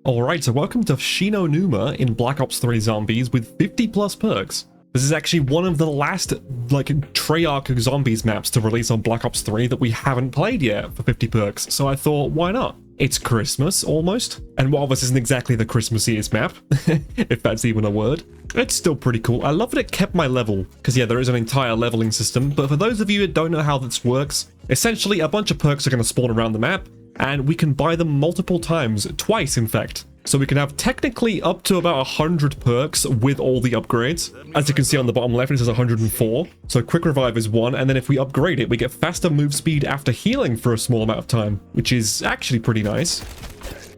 Alright, so welcome to Shi No Numa in Black Ops 3 Zombies with 50 plus perks. This is actually one of the last, Treyarch Zombies maps to release on Black Ops 3 that we haven't played yet for 50 perks, so I thought, why not? It's Christmas, almost. And while this isn't exactly the Christmasiest map, if that's even a word, it's still pretty cool. I love that it kept my level, because yeah, there is an entire leveling system, but for those of you that don't know how this works, essentially a bunch of perks are going to spawn around the map, and we can buy them multiple times, twice in fact. So we can have technically up to about 100 perks with all the upgrades. As you can see on the bottom left, it says 104. So quick revive is one, and then if we upgrade it, we get faster move speed after healing for a small amount of time, which is actually pretty nice.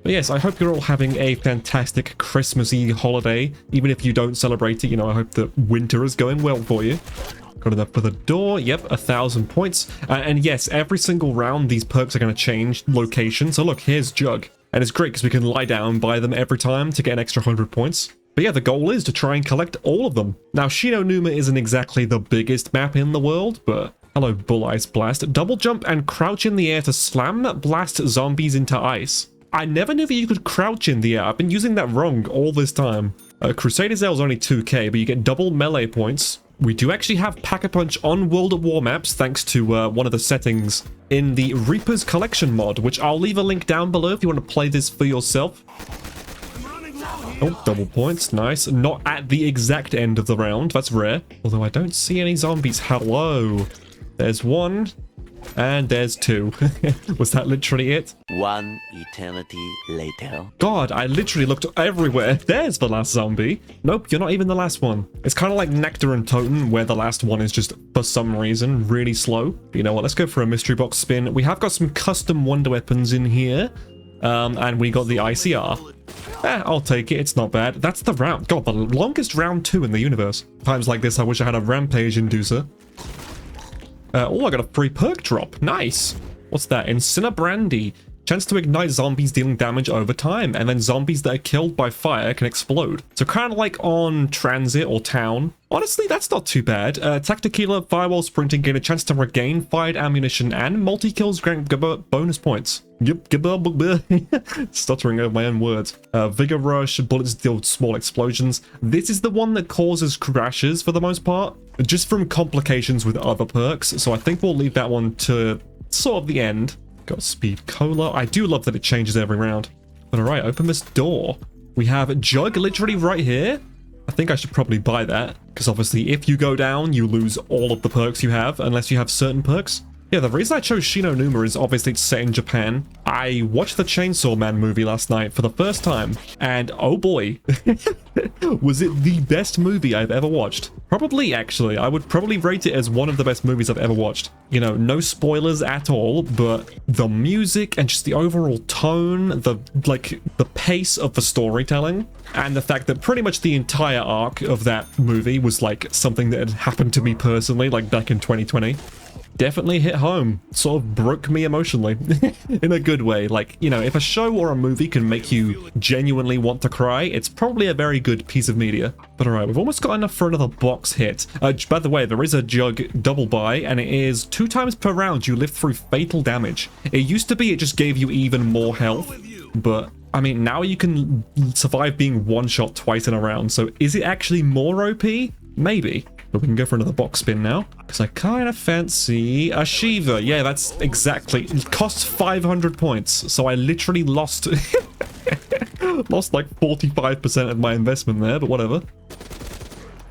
But yes, I hope you're all having a fantastic Christmassy holiday. Even if you don't celebrate it, you know, I hope that winter is going well for you. Got enough for the door. Yep, 1,000 points. And yes, every single round, these perks are going to change location. So look, here's Jug. And it's great because we can lie down, buy them every time to get an extra 100 points. But yeah, the goal is to try and collect all of them. Now, Shi No Numa isn't exactly the biggest map in the world, but hello, Bull Ice Blast. Double jump and crouch in the air to slam blast zombies into ice. I never knew that you could crouch in the air. I've been using that wrong all this time. Crusader's Ale is only 2k, but you get double melee points. We do actually have Pack-a-Punch on World at War maps thanks to one of the settings in the Reaper's Collection mod, which I'll leave a link down below if you want to play this for yourself. Oh, double points, nice. Not at the exact end of the round, that's rare. Although I don't see any zombies. Hello. There's one, and there's two. Was that literally it? One eternity later. God, I literally looked everywhere. There's the last zombie. Nope, you're not even the last one. It's kind of like Nectar and Totem, where the last one is just, for some reason, really slow. But you know what, let's go for a mystery box spin. We have got some custom wonder weapons in here. And we got the ICR. I'll take it, it's not bad. That's the round. God, the longest round 2 in the universe. Times like this, I wish I had a rampage inducer. Oh, I got a free perk drop. Nice. What's that? Incinerbrandy. Chance to ignite zombies dealing damage over time, and then zombies that are killed by fire can explode. So kind of like on Transit or Town. Honestly, that's not too bad. Tactiquila, Firewall Sprinting gain a chance to regain fired ammunition, and multi-kills grant bonus points. Yep, stuttering over my own words. Vigor Rush, bullets deal small explosions. This is the one that causes crashes for the most part, just from complications with other perks, so I think we'll leave that one to sort of the end. Got Speed Cola. I do love that it changes every round. But alright, open this door. We have Jug literally right here. I think I should probably buy that, because obviously if you go down, you lose all of the perks you have, unless you have certain perks. Yeah, the reason I chose Shi No Numa is obviously it's set in Japan. I watched the Chainsaw Man movie last night for the first time, and oh boy, was it the best movie I've ever watched. Probably, actually. I would probably rate it as one of the best movies I've ever watched. You know, no spoilers at all, but the music and just the overall tone, the pace of the storytelling, and the fact that pretty much the entire arc of that movie was like something that had happened to me personally, like back in 2020. Definitely hit home. Sort of broke me emotionally in a good way. Like, you know, if a show or a movie can make you genuinely want to cry, it's probably a very good piece of media. But alright, we've almost got enough for another box hit. By the way, there is a Jug double buy, and it is 2 times per round you live through fatal damage. It used to be it just gave you even more health, but I mean, now you can survive being one-shot twice in a round, so is it actually more OP? Maybe. But we can go for another box spin now, because I kind of fancy a Shiva. Yeah, that's exactly. It costs 500 points, so I literally lost lost like 45% of my investment there, but whatever.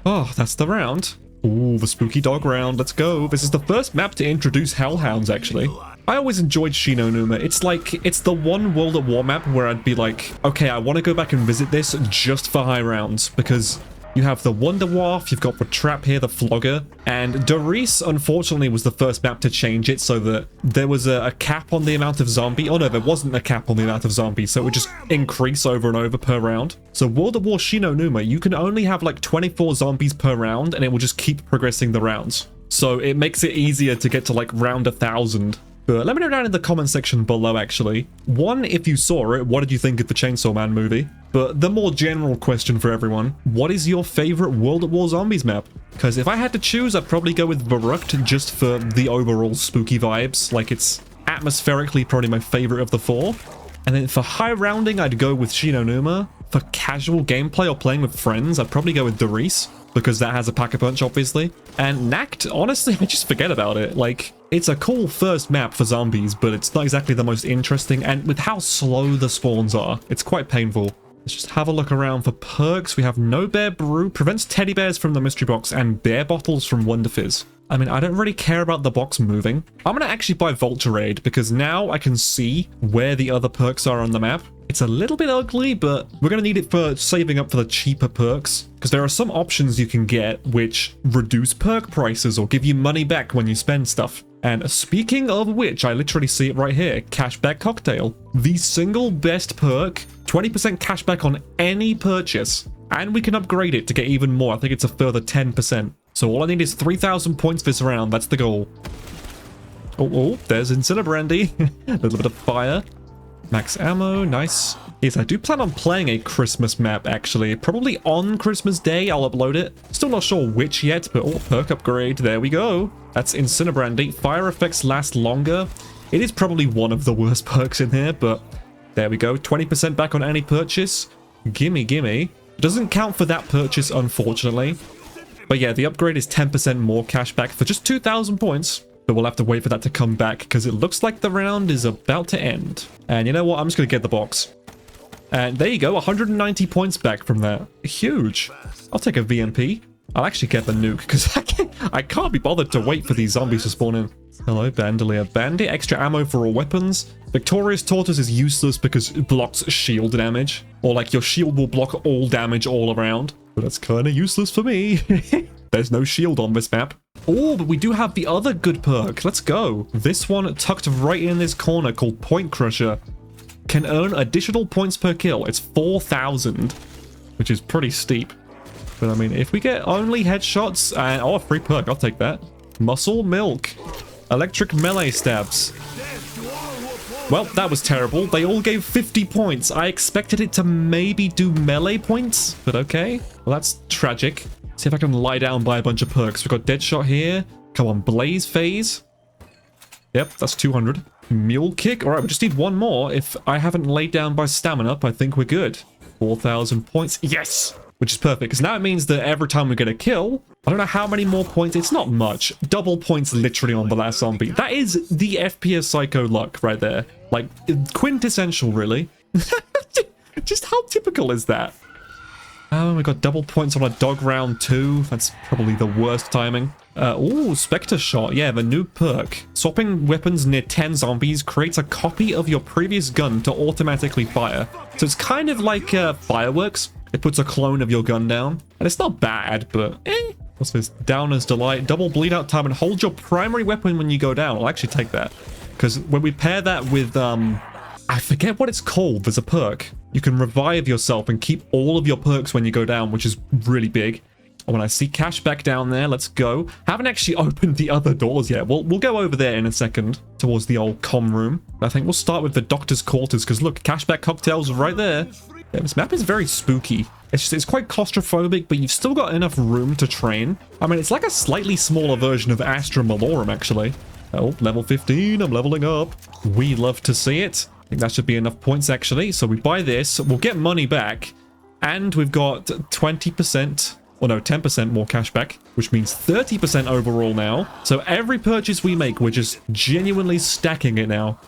Oh, that's the round. Ooh, the spooky dog round. Let's go. This is the first map to introduce hellhounds, actually. I always enjoyed Shi No Numa. It's like, it's the one World at War map where I'd be like, okay, I want to go back and visit this just for high rounds, because you have the Wonder Wharf, you've got the Trap here, the Flogger, and Doris, unfortunately, was the first map to change it so that there was a cap on the amount of zombie. Oh no, there wasn't a cap on the amount of zombies, so it would just increase over and over per round. So World at War Shi No Numa, you can only have like 24 zombies per round, and it will just keep progressing the rounds. So it makes it easier to get to like round 1,000. But let me know down in the comment section below, actually. One, if you saw it, what did you think of the Chainsaw Man movie? But the more general question for everyone, what is your favorite World at War Zombies map? Because if I had to choose, I'd probably go with Verrucht just for the overall spooky vibes. Like, it's atmospherically probably my favorite of the 4. And then for high rounding, I'd go with Shi No Numa. For casual gameplay or playing with friends, I'd probably go with Doris, because that has a Pack-a-Punch, obviously. And Nact, honestly, I just forget about it. Like, it's a cool first map for zombies, but it's not exactly the most interesting. And with how slow the spawns are, it's quite painful. Let's just have a look around for perks. We have No Bear Brew, prevents teddy bears from the mystery box, and bear bottles from Wonder Fizz. I mean, I don't really care about the box moving. I'm going to actually buy Vulture because now I can see where the other perks are on the map. It's a little bit ugly, but we're going to need it for saving up for the cheaper perks, because there are some options you can get which reduce perk prices or give you money back when you spend stuff. And speaking of which, I literally see it right here, Cashback Cocktail. The single best perk, 20% cashback on any purchase. And we can upgrade it to get even more. I think it's a further 10%. So all I need is 3,000 points this round. That's the goal. Oh, there's Incinerandy. A little bit of fire. Max ammo, nice. Yes, I do plan on playing a Christmas map, actually. Probably on Christmas Day, I'll upload it. Still not sure which yet, but oh, perk upgrade. There we go. That's Incinerandy. Fire effects last longer. It is probably one of the worst perks in here, but there we go. 20% back on any purchase. Gimme, gimme. It doesn't count for that purchase, unfortunately. But yeah, the upgrade is 10% more cash back for just 2,000 points. But we'll have to wait for that to come back because it looks like the round is about to end. And you know what? I'm just going to get the box. And there you go. 190 points back from that. Huge. I'll take a VMP. I'll actually get the nuke because I can't be bothered to wait for these zombies to spawn in. Hello, Bandolier. Bandit, extra ammo for all weapons. Victorious Tortoise is useless because it blocks shield damage. Or like your shield will block all damage all around. But that's kind of useless for me. There's no shield on this map. Oh, but we do have the other good perk. Let's go. This one tucked right in this corner called Point Crusher. Can earn additional points per kill. It's 4,000, which is pretty steep. But I mean, if we get only headshots and... oh, a free perk. I'll take that. Muscle Milk. Electric melee stabs. Well, that was terrible. They all gave 50 points. I expected it to maybe do melee points, but okay. Well, that's tragic. See if I can lie down by a bunch of perks. We've got Deadshot here. Come on, Blaze Phase. Yep, that's 200. Mule Kick. All right, we just need one more. If I haven't laid down by Stamina Up, I think we're good. 4,000 points. Yes! Which is perfect, because now it means that every time we get a kill, I don't know how many more points. It's not much. Double points literally on the last zombie. That is the FPS Psycho luck right there. Like, quintessential, really. Just how typical is that? Oh, we got double points on a dog round too. That's probably the worst timing. Oh, Spectre Shot. Yeah, the new perk. Swapping weapons near 10 zombies creates a copy of your previous gun to automatically fire. So it's kind of like fireworks. It puts a clone of your gun down. And it's not bad, but eh. What's this? Downer's Delight. Double bleed out time and hold your primary weapon when you go down. I'll actually take that. Because when we pair that with, I forget what it's called. There's a perk. You can revive yourself and keep all of your perks when you go down, which is really big. And when I see cashback down there, let's go. Haven't actually opened the other doors yet. We'll go over there in a second towards the old comm room. I think we'll start with the doctor's quarters because look, cashback cocktails right there. Yeah, this map is very spooky. It's quite claustrophobic, but you've still got enough room to train. I mean, it's like a slightly smaller version of Astra Malorum, actually. Oh, level 15, I'm leveling up. We love to see it. I think that should be enough points, actually. So we buy this, we'll get money back, and we've got 20%, or no, 10% more cash back, which means 30% overall now. So every purchase we make, we're just genuinely stacking it now.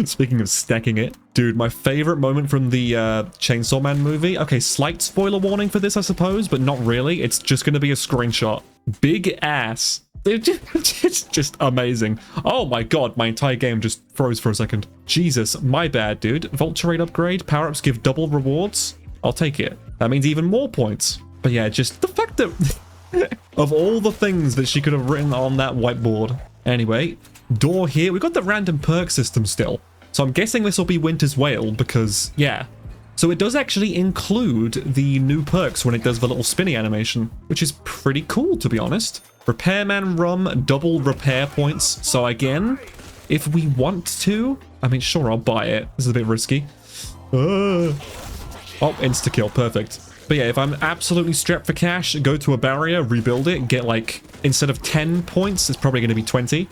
Speaking of stacking it, dude, my favorite moment from the Chainsaw Man movie. Okay, slight spoiler warning for this, I suppose, but not really. It's just going to be a screenshot. Big ass. It's just amazing. Oh my god, my entire game just froze for a second. Jesus, my bad, dude. Vulture rate upgrade. Power-ups give double rewards. I'll take it. That means even more points. But yeah, just the fact that of all the things that she could have written on that whiteboard. Anyway, door here. We've got the random perk system still. So I'm guessing this will be Winter's Wail because, yeah. So it does actually include the new perks when it does the little spinny animation, which is pretty cool, to be honest. Repairman Rum, double repair points. So again, if we want to, I mean, sure, I'll buy it. This is a bit risky. Oh, insta-kill, perfect. But yeah, if I'm absolutely strapped for cash, go to a barrier, rebuild it, get like, instead of 10 points, it's probably going to be 20.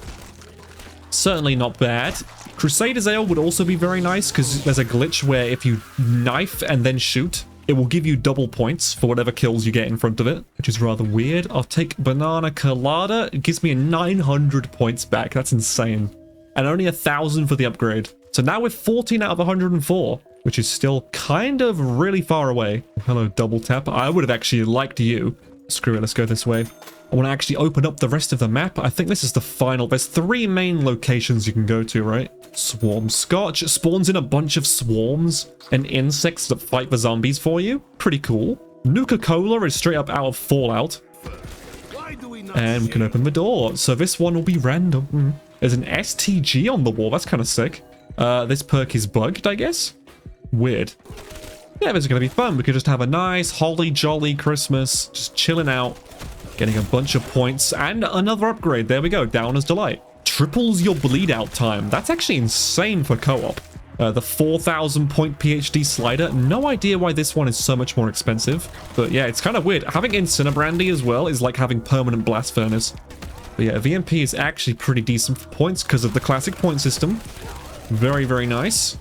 Certainly not bad. Crusader's Ale would also be very nice because there's a glitch where if you knife and then shoot, it will give you double points for whatever kills you get in front of it, which is rather weird. I'll take Banana Colada. It gives me 900 points back. That's insane. And only 1,000 for the upgrade. So now we're 14 out of 104, which is still kind of really far away. Hello, double tap. I would have actually liked you. Screw it, let's go this way. I want to actually open up the rest of the map. I think this is the final. There's 3 main locations you can go to, right? Swarm Scotch spawns in a bunch of swarms and insects that fight the zombies for you. Pretty cool. Nuka-Cola is straight up out of Fallout. And we can open the door. So this one will be random. There's an STG on the wall. That's kind of sick. This perk is bugged, I guess. Weird. Yeah, this is going to be fun. We could just have a nice, holly jolly Christmas. Just chilling out. Getting a bunch of points and another upgrade. There we go. Downer's Delight. Triples your bleed out time. That's actually insane for co-op. The 4,000 point PhD slider. No idea why this one is so much more expensive. But yeah, it's kind of weird. Having Incinerbrandy as well is like having permanent blast furnace. But yeah, VMP is actually pretty decent for points because of the classic point system. Very, very nice.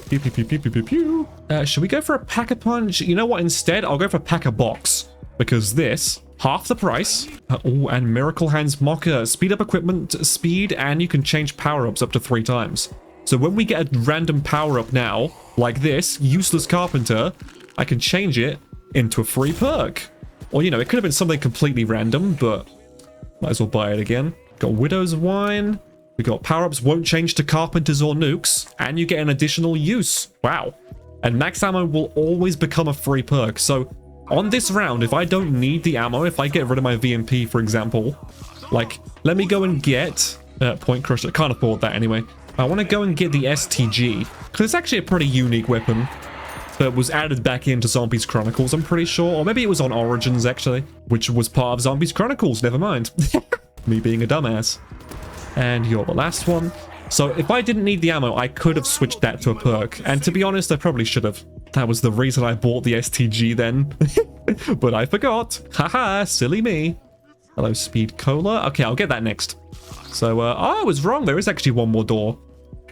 Pew, pew, pew, pew, pew, pew, pew. Should we go for a Pack-a-Punch? You know what? Instead, I'll go for Pack-a-Box. Because this, half the price. Oh, and Miracle Hands Mocker. Speed up equipment speed, and you can change power-ups up to 3 times. So when we get a random power-up now, like this, Useless Carpenter, I can change it into a free perk. Or, you know, it could have been something completely random, but might as well buy it again. Got Widow's Wine. We got power-ups won't change to Carpenters or Nukes, and you get an additional use. Wow. And max ammo will always become a free perk. So on this round, if I don't need the ammo, if I get rid of my VMP, for example, like, let me go and get Point Crusher. Can't afford that anyway. I want to go and get the STG, because it's actually a pretty unique weapon that was added back into Zombies Chronicles, I'm pretty sure. Or maybe it was on Origins, actually, which was part of Zombies Chronicles. Never mind. Me being a dumbass. And you're the last one. So if I didn't need the ammo, I could have switched that to a perk. And to be honest, I probably should have. That was the reason I bought the STG then. But I forgot. Haha, silly me. Hello, Speed Cola. Okay, I'll get that next. So, I was wrong. There is actually one more door.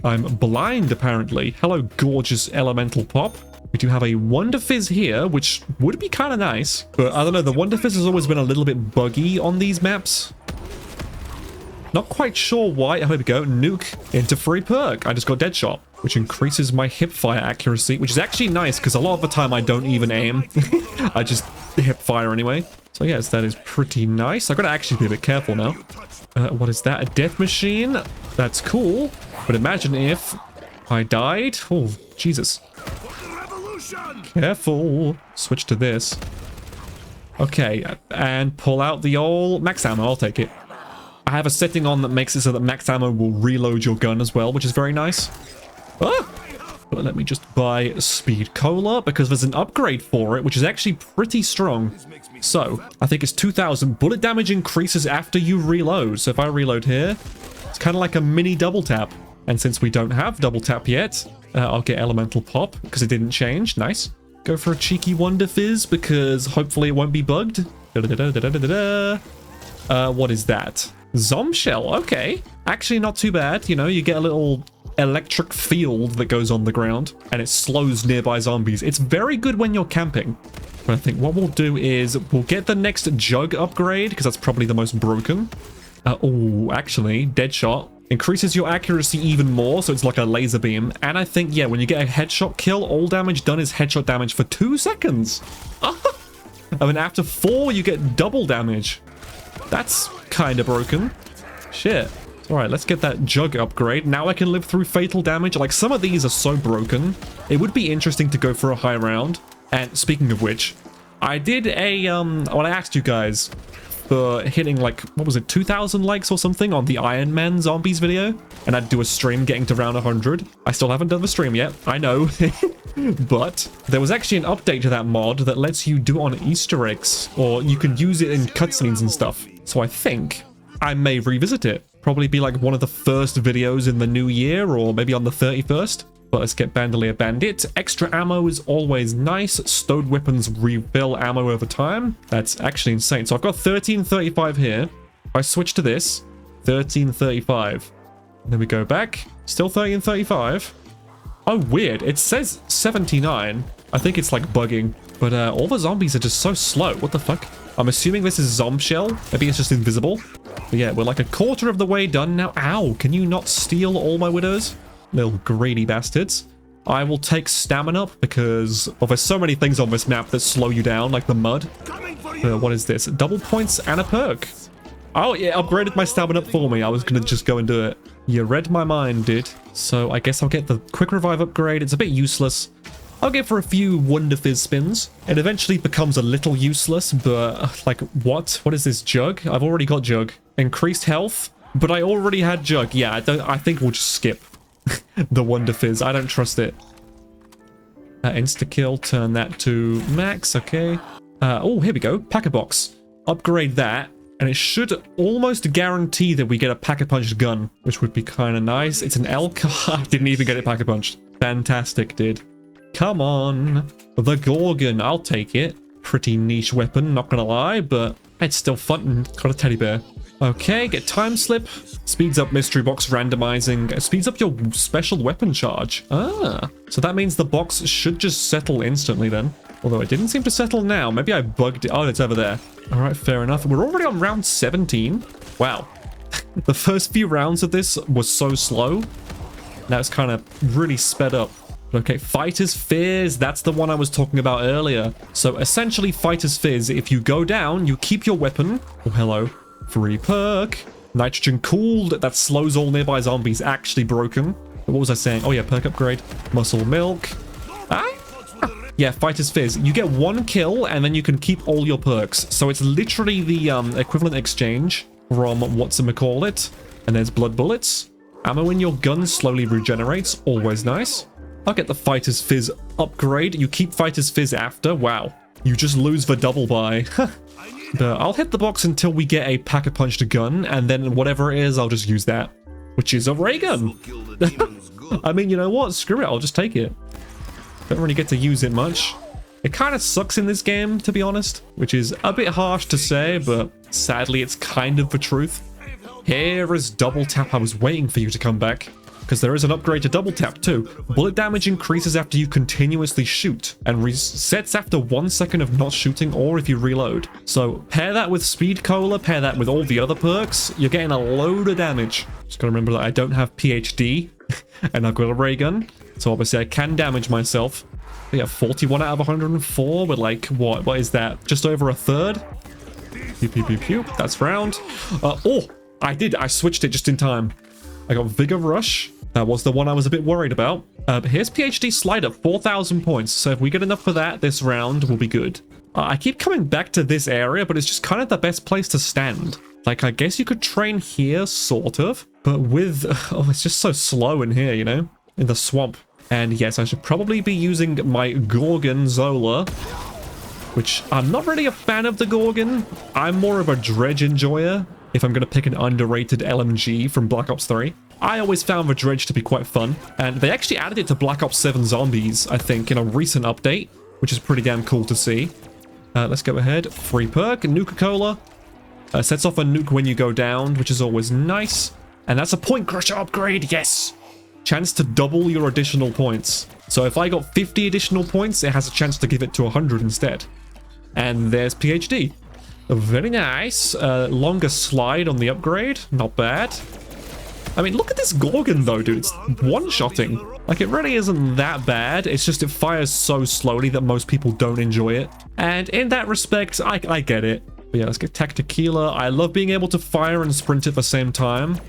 I'm blind, apparently. Hello, gorgeous Elemental Pop. We do have a Wonder Fizz here, which would be kind of nice. But I don't know, the Wonder Fizz has always been a little bit buggy on these maps. Not quite sure why. Oh, here we go. Nuke into free perk. I just got Deadshot, which increases my hip fire accuracy, which is actually nice because a lot of the time I don't even aim. I just hip fire anyway. So yes, that is pretty nice. I've got to actually be a bit careful now. What is that? A death machine? That's cool. But imagine if I died. Oh, Jesus. Careful. Switch to this. Okay, and pull out the old max ammo. I'll take it. I have a setting on that makes it so that max ammo will reload your gun as well, which is very nice. Ah! But let me just buy Speed Cola because there's an upgrade for it, which is actually pretty strong. So, I think it's 2,000. Bullet damage increases after you reload. So if I reload here, it's kind of like a mini double tap. And since we don't have double tap yet, I'll get Elemental Pop because it didn't change. Nice. Go for a cheeky Wonder Fizz because hopefully it won't be bugged. What is that? Zombshell, okay. Actually not too bad. You know, you get a little electric field that goes on the ground and it slows nearby zombies. It's very good when you're camping. But I think what we'll do is we'll get the next jug upgrade because that's probably the most broken. Oh, actually, Deadshot increases your accuracy even more, so it's like a laser beam. And I think, yeah, when you get a headshot kill, all damage done is headshot damage for 2 seconds. I mean, after 4, you get double damage. That's kind of broken. Shit. All right, let's get that jug upgrade. Now I can live through fatal damage. Like, some of these are so broken. It would be interesting to go for a high round. And speaking of which, I did a, when I asked you guys for hitting, like, what was it, 2,000 likes or something on the Iron Man Zombies video, and I'd do a stream getting to round 100. I still haven't done the stream yet, I know. But there was actually an update to that mod that lets you do it on Easter eggs, or you can use it in cutscenes and stuff. So I think I may revisit it. Probably be like one of the first videos in the new year, or maybe on the 31st. But let's get Bandolier Bandit. Extra ammo is always nice. Stowed weapons refill ammo over time. That's actually insane. So I've got 1335 here. If I switch to this, 1335. Then we go back. Still 30 and 35. Oh, weird. It says 79. I think it's like bugging. But all the zombies are just so slow. What the fuck? I'm assuming this is Zombshell. Maybe it's just invisible. But yeah, we're like a quarter of the way done now. Ow, can you not steal all my widows? Little greedy bastards. I will take stamina up because, well, there's so many things on this map that slow you down, like the mud. What is this? Double points and a perk. Oh, yeah, upgraded my stamina up for me. I was going to just go and do it. You read my mind, dude. So I guess I'll get the quick revive upgrade. It's a bit useless. I'll get for a few Wonder Fizz spins. It eventually becomes a little useless, but like, what? What is this, Jug? I've already got Jug. Increased health, but I already had Jug. Yeah, I think we'll just skip the Wonder Fizz. I don't trust it. Insta-kill, turn that to max, okay. Oh, here we go. Pack-a-box. Upgrade that. And it should almost guarantee that we get a Pack-a-Punch gun, which would be kind of nice. It's an Elk. I didn't even get it Pack-a-Punched. Fantastic, dude. Come on. The Gorgon. I'll take it. Pretty niche weapon, not gonna lie, but it's still fun and got a teddy bear. Okay, get time slip. Speeds up mystery box randomizing. Speeds up your special weapon charge. Ah, so that means the box should just settle instantly then. Although it didn't seem to settle now. Maybe I bugged it. Oh, it's over there. All right, fair enough. We're already on round 17. Wow. The first few rounds of this was so slow. Now it's kind of really sped up. Okay, Fighter's Fizz. That's the one I was talking about earlier. So essentially, Fighter's Fizz, if you go down, you keep your weapon. Oh, hello. Free perk. Nitrogen cooled. That slows all nearby zombies. Actually broken. What was I saying? Oh, yeah, perk upgrade. Muscle Milk. Ah? Yeah, Fighter's Fizz. You get one kill, and then you can keep all your perks. So it's literally the equivalent exchange from whatchamacallit. And there's blood bullets. Ammo in your gun slowly regenerates. Always nice. I'll get the Fighter's Fizz upgrade. You keep Fighter's Fizz after. Wow. You just lose the double buy. But I'll hit the box until we get a Pack-a-Punched gun, and then whatever it is, I'll just use that. Which is a ray gun. I mean, you know what? Screw it. I'll just take it. Don't really get to use it much. It kind of sucks in this game, to be honest, which is a bit harsh to say, but sadly, it's kind of the truth. Here is double tap. I was waiting for you to come back, because there is an upgrade to double tap too. Bullet damage increases after you continuously shoot, and resets after 1 second of not shooting or if you reload. So pair that with Speed Cola, pair that with all the other perks, you're getting a load of damage. Just gotta remember that I don't have PhD, and I've got a ray gun. So obviously I can damage myself. But yeah, 41 out of 104 with like, what is that? Just over a third? Pew, pew, pew, pew. That's round. Oh, I switched it just in time. I got Vigor Rush. That was the one I was a bit worried about. But here's PhD Slider, 4,000 points. So if we get enough for that, this round will be good. I keep coming back to this area, but it's just kind of the best place to stand. Like, I guess you could train here, sort of. But with... Oh, it's just so slow in here, you know? In the swamp. And yes, I should probably be using my Gorgon Zola, which I'm not really a fan of the Gorgon. I'm more of a Dredge enjoyer, if I'm going to pick an underrated LMG from Black Ops 3. I always found the Dredge to be quite fun, and they actually added it to Black Ops 7 Zombies, I think, in a recent update, which is pretty damn cool to see. Let's go ahead. Free perk, Nuka-Cola. Sets off a nuke when you go down, which is always nice. And that's a Point Crusher upgrade, yes! Chance to double your additional points. So if I got 50 additional points, it has a chance to give it to 100 instead. And there's PhD. Very nice. Longer slide on the upgrade. Not bad. I mean, look at this Gorgon though, dude. It's one-shotting. Like, it really isn't that bad. It's just it fires so slowly that most people don't enjoy it. And in that respect, I get it. But yeah, let's get Tactequila. I love being able to fire and sprint at the same time.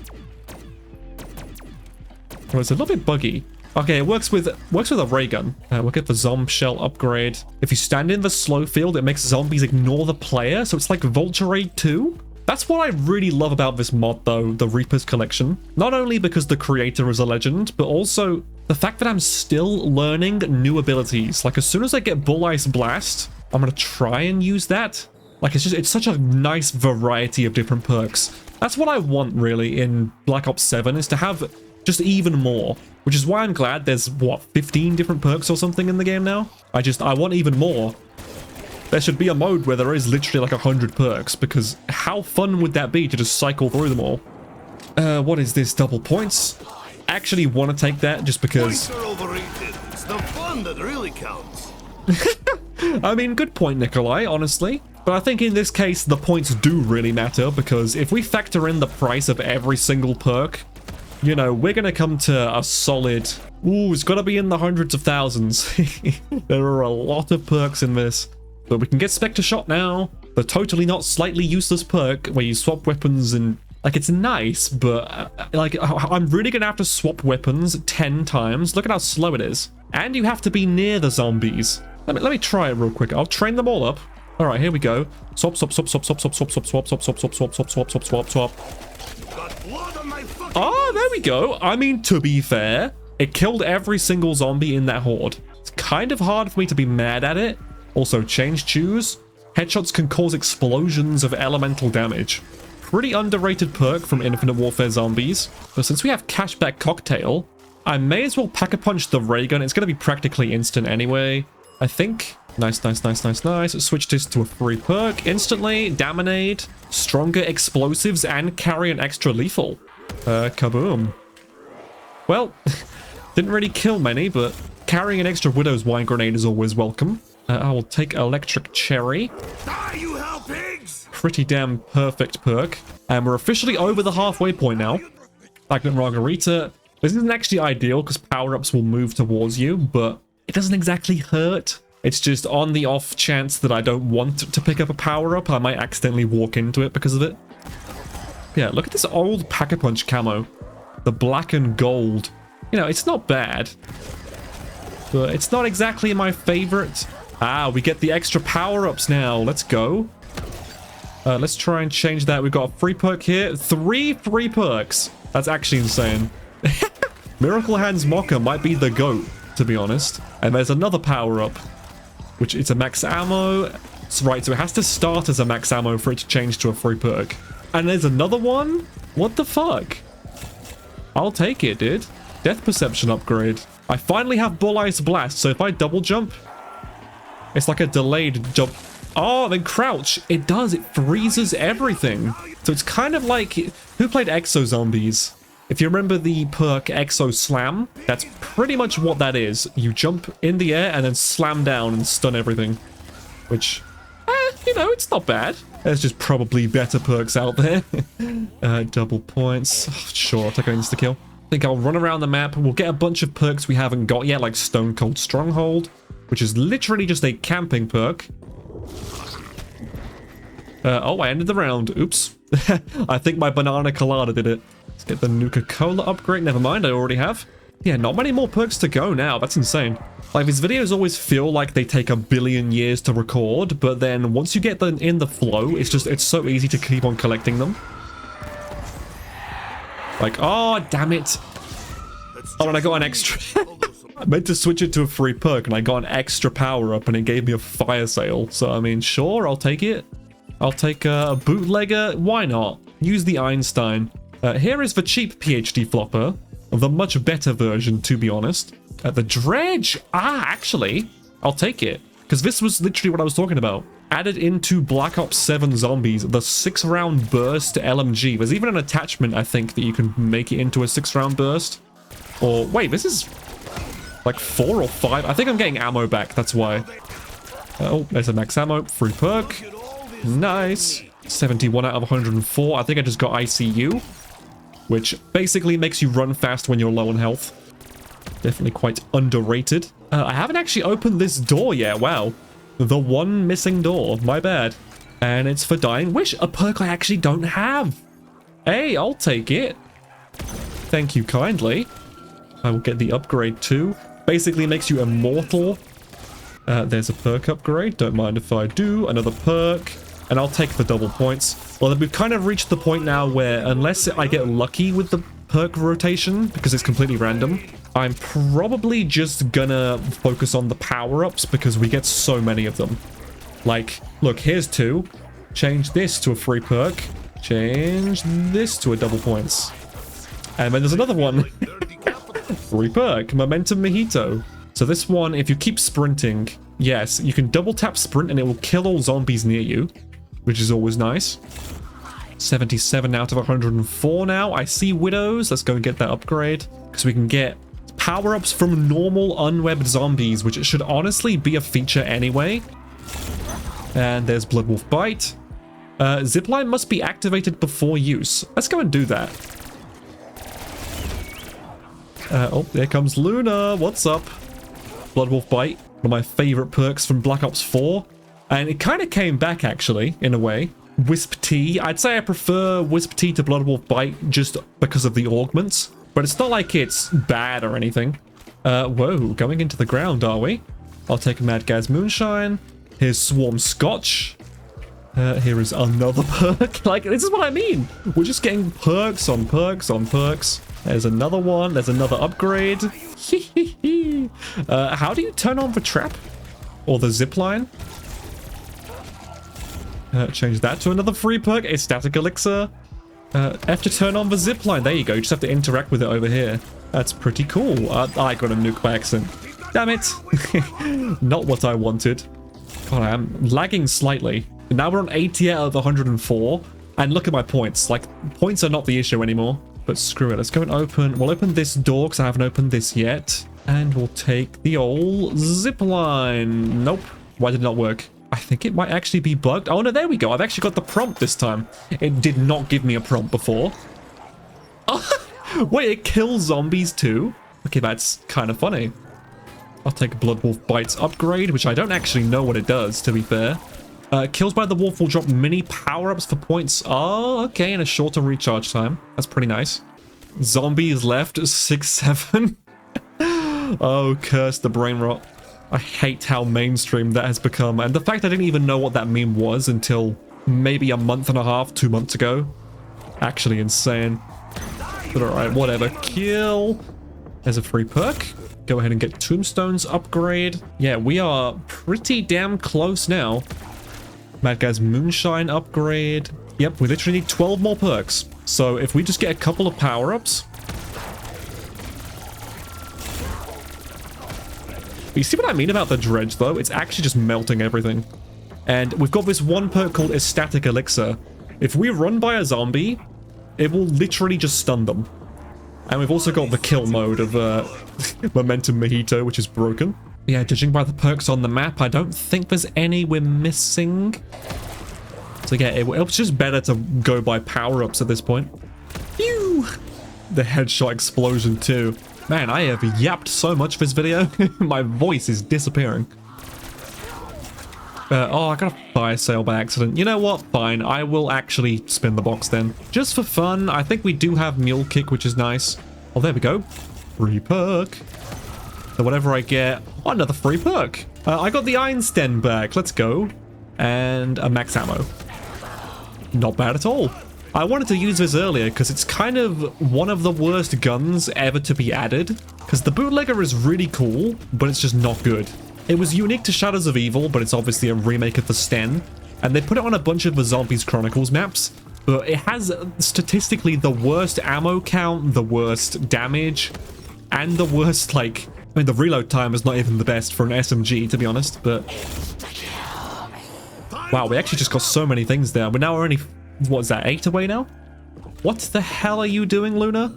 Oh, it's a little bit buggy. Okay, it works with a ray gun. We'll get the Zombshell upgrade. If you stand in the slow field, it makes zombies ignore the player, so it's like Vulture Raid 2. That's what I really love about this mod, though, the Reaper's Collection. Not only because the creator is a legend, but also the fact that I'm still learning new abilities. Like, as soon as I get Bull Ice Blast, I'm gonna try and use that. Like, it's such a nice variety of different perks. That's what I want, really, in Black Ops 7, is to have just even more, which is why I'm glad there's, what, 15 different perks or something in the game now? I want even more. There should be a mode where there is literally like 100 perks, because how fun would that be to just cycle through them all? What is this? Double points? Actually want to take that just because... Points are overrated. It's the fun that really counts. I mean, good point, Nikolai, honestly. But I think in this case, the points do really matter, because if we factor in the price of every single perk, you know, we're going to come to a solid... Ooh, it's got to be in the hundreds of thousands. There are a lot of perks in this. But we can get Spectre Shot now. The totally not slightly useless perk where you swap weapons and... Like, it's nice, but, like, I'm really going to have to swap weapons 10 times. Look at how slow it is. And you have to be near the zombies. Let me try it real quick. I'll train them all up. All right, here we go. Swap, swap, swap, swap, swap, swap, swap, swap, swap, swap, swap, swap, swap, swap, swap, swap, swap, swap. Oh, there we go. I mean, to be fair, it killed every single zombie in that horde. It's kind of hard for me to be mad at it. Also, change choose. Headshots can cause explosions of elemental damage. Pretty underrated perk from Infinite Warfare Zombies. But since we have Cashback Cocktail, I may as well Pack-a-Punch the ray gun. It's going to be practically instant anyway, I think. Nice, nice, nice, nice, nice. Switch this to a free perk instantly. Daminade, stronger explosives, and carry an extra lethal. Kaboom. Well, didn't really kill many, but carrying an extra Widow's Wine Grenade is always welcome. I will take Electric Cherry. Die, you hell pigs! Pretty damn perfect perk. And we're officially over the halfway point now. Stagnant Margarita. This isn't actually ideal because power-ups will move towards you, but it doesn't exactly hurt. It's just on the off chance that I don't want to pick up a power-up, I might accidentally walk into it because of it. Yeah, look at this old Pack-a-Punch camo. The black and gold. You know, it's not bad. But it's not exactly my favorite. Ah, we get the extra power-ups now. Let's go. Let's try and change that. We've got a free perk here. 3 free perks. That's actually insane. Miracle Hands Mocker might be the GOAT, to be honest. And there's another power-up, which it's a max ammo. That's right, so it has to start as a max ammo for it to change to a free perk. And there's another one? What the fuck? I'll take it, dude. Death Perception upgrade. I finally have Bull Ice Blast, so if I double jump, it's like a delayed jump. Oh, then crouch. It does. It freezes everything. So it's kind of like... Who played Exo Zombies? If you remember the perk Exo Slam, that's pretty much what that is. You jump in the air and then slam down and stun everything. Which, you know, it's not bad. There's just probably better perks out there. Double points. Oh, sure, I'll take an insta-kill. I think I'll run around the map. We'll get a bunch of perks we haven't got yet, like Stone Cold Stronghold, which is literally just a camping perk. Oh, I ended the round. Oops. I think my banana colada did it. Let's get the Nuka-Cola upgrade. Never mind, I already have. Yeah, not many more perks to go now. That's insane. Like, these videos always feel like they take a billion years to record, but then once you get them in the flow, it's so easy to keep on collecting them. Like, oh, damn it. Oh, and I got an extra... I meant to switch it to a free perk, and I got an extra power-up, and it gave me a fire sale. So, I mean, sure, I'll take it. I'll take a bootlegger. Why not? Use the Einstein. Here is the cheap PhD flopper. The much better version, to be honest. The dredge. Ah, actually, I'll take it. Because this was literally what I was talking about. Added into Black Ops 7 Zombies, the 6-round burst LMG. There's even an attachment, I think, that you can make it into a 6-round burst. Or, wait, this is like 4 or 5. I think I'm getting ammo back, that's why. Oh, there's a max ammo. Free perk. Nice. 71 out of 104. I think I just got ICU, which basically makes you run fast when you're low on health. Definitely quite underrated. I haven't actually opened this door yet. Wow. The one missing door. My bad. And it's for Dying Wish, a perk I actually don't have. Hey, I'll take it. Thank you kindly. I will get the upgrade too. Basically makes you immortal. There's a perk upgrade. Don't mind if I do. Another perk. And I'll take the double points. Well, we've kind of reached the point now where unless I get lucky with the perk rotation, because it's completely random, I'm probably just gonna focus on the power-ups because we get so many of them. Like, look, here's 2. Change this to a free perk. Change this to a double points. And then there's another one. Free perk. Momentum Mojito. So this one, if you keep sprinting, yes, you can double tap sprint and it will kill all zombies near you, which is always nice. 77 out of 104 now. I see widows. Let's go and get that upgrade because we can get power-ups from normal unwebbed zombies, which it should honestly be a feature anyway. And there's Blood Wolf Bite. Zipline must be activated before use. Let's go and do that. Oh, there comes Luna. What's up? Blood Wolf Bite, one of my favorite perks from Black Ops 4. And it kind of came back, actually, in a way. Wisp Tea. I'd say I prefer Wisp Tea to Blood Wolf Bite just because of the augments. But it's not like it's bad or anything. Whoa, going into the ground, are we? I'll take a Mad Gaz Moonshine. Here's Swarm Scotch. Here is another perk. Like, this is what I mean. We're just getting perks on perks on perks. There's another one. There's another upgrade. How do you turn on the trap? Or the zip line? Change that to another free perk. A static elixir. F to turn on the zip line. There you go. You just have to interact with it over here. That's pretty cool. I got a nuke by accident. Damn it. Not what I wanted. God, I am lagging slightly. Now we're on 80 out of 104. And look at my points. Like, points are not the issue anymore. But screw it. Let's go and open. We'll open this door because I haven't opened this yet. And we'll take the old zip line. Nope. Why did it not work? I think it might actually be bugged. Oh, no, there we go. I've actually got the prompt this time. It did not give me a prompt before. Oh, wait, it kills zombies too? Okay, that's kind of funny. I'll take Blood Wolf Bites upgrade, which I don't actually know what it does, to be fair. Kills by the wolf will drop mini power-ups for points. Oh, okay, and a shorter recharge time. That's pretty nice. Zombies left, 6-7. Oh, curse the brain rot. I hate how mainstream that has become. And the fact I didn't even know what that meme was until maybe a month and a half, 2 months ago. Actually insane. But alright, whatever. Kill. There's a free perk. Go ahead and get Tombstones upgrade. Yeah, we are pretty damn close now. Mad Gaz Moonshine upgrade. Yep, we literally need 12 more perks. So if we just get a couple of power-ups. You see what I mean about the dredge, though? It's actually just melting everything. And we've got this one perk called a static elixir. If we run by a zombie, it will literally just stun them. And we've also got the kill mode of Momentum Mojito, which is broken. Yeah, judging by the perks on the map, I don't think there's any we're missing. So yeah, it's just better to go by power-ups at this point. Phew! The headshot explosion too. Man, I have yapped so much this video. My voice is disappearing. Oh, I got a fire sale by accident. You know what? Fine. I will actually spin the box then. Just for fun, I think we do have Mule Kick, which is nice. Oh, there we go. Free perk. So whatever I get... Oh, another free perk. I got the Einstein back. Let's go. And a max ammo. Not bad at all. I wanted to use this earlier because it's kind of one of the worst guns ever to be added. Because the bootlegger is really cool, but it's just not good. It was unique to Shadows of Evil, but it's obviously a remake of the Sten. And they put it on a bunch of the Zombies Chronicles maps. But it has statistically the worst ammo count, the worst damage, and the worst, like... I mean, the reload time is not even the best for an SMG, to be honest, but... Wow, we actually just got so many things there. We're now only... What is that, 8 away now? What the hell are you doing, Luna?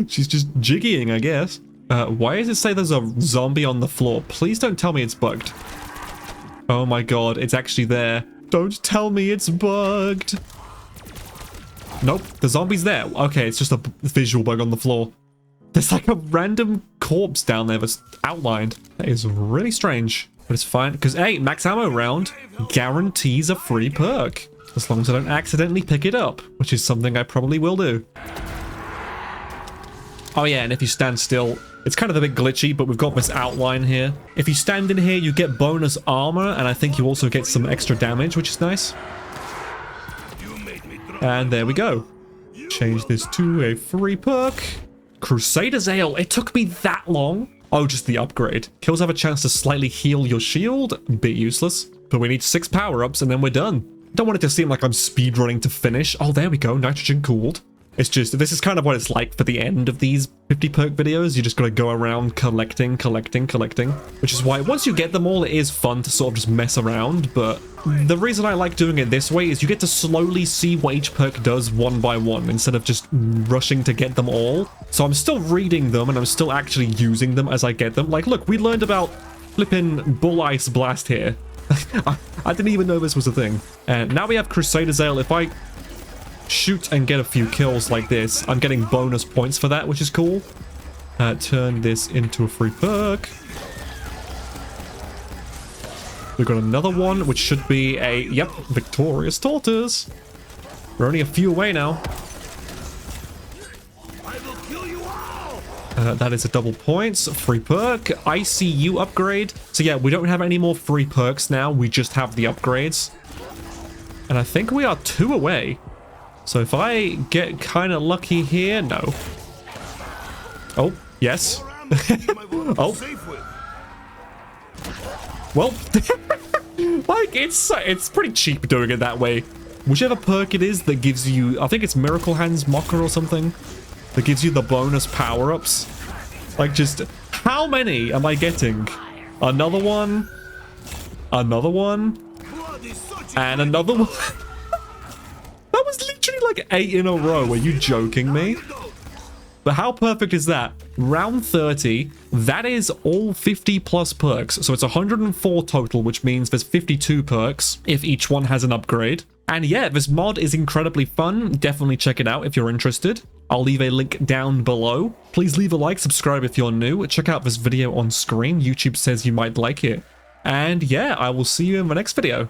She's just jiggying, I guess. Why does it say there's a zombie on the floor? Please don't tell me it's bugged. Oh my god, it's actually there. Don't tell me it's bugged. Nope, the zombie's there. Okay, it's just a visual bug on the floor. There's like a random corpse down there that's outlined. That is really strange. But it's fine, because hey, max ammo round guarantees a free perk. As long as I don't accidentally pick it up, which is something I probably will do. Oh yeah, and if you stand still, it's kind of a bit glitchy, but we've got this outline here. If you stand in here, you get bonus armor, and I think you also get some extra damage, which is nice. And there we go. Change this to a free perk. Crusader's Ale. It took me that long. Oh, just the upgrade. Kills have a chance to slightly heal your shield. Bit useless. But we need 6 power-ups and then we're done. Don't want it to seem like I'm speedrunning to finish. Oh, there we go. Nitrogen cooled. It's just, this is kind of what it's like for the end of these 50 perk videos. You just gotta go around collecting. Which is why once you get them all, it is fun to sort of just mess around. But the reason I like doing it this way is you get to slowly see what each perk does one by one instead of just rushing to get them all. So I'm still reading them and I'm still actually using them as I get them. Like, look, we learned about flipping Bull Ice Blast here. I didn't even know this was a thing. And now we have Crusader's Ale. If I shoot and get a few kills like this, I'm getting bonus points for that, which is cool. Turn this into a free perk. We've got another one, which should be a, yep, Victorious Tortoise. We're only a few away now. I will kill you all. That is a double points. Free perk. ICU upgrade. So yeah, we don't have any more free perks now. We just have the upgrades. And I think we are 2 away. So if I get kind of lucky here, no. Oh, yes. Oh. Well, like, it's pretty cheap doing it that way. Whichever perk it is that gives you, I think it's Miracle Hands Mocker or something, that gives you the bonus power-ups. Like, just, how many am I getting? Another one, and another one. That was literally like 8 in a row. Are you joking me? But how perfect is that? Round 30, that is all 50 plus perks. So it's 104 total, which means there's 52 perks if each one has an upgrade. And yeah, this mod is incredibly fun. Definitely check it out if you're interested. I'll leave a link down below. Please leave a like, subscribe if you're new. Check out this video on screen. YouTube says you might like it. And yeah, I will see you in the next video.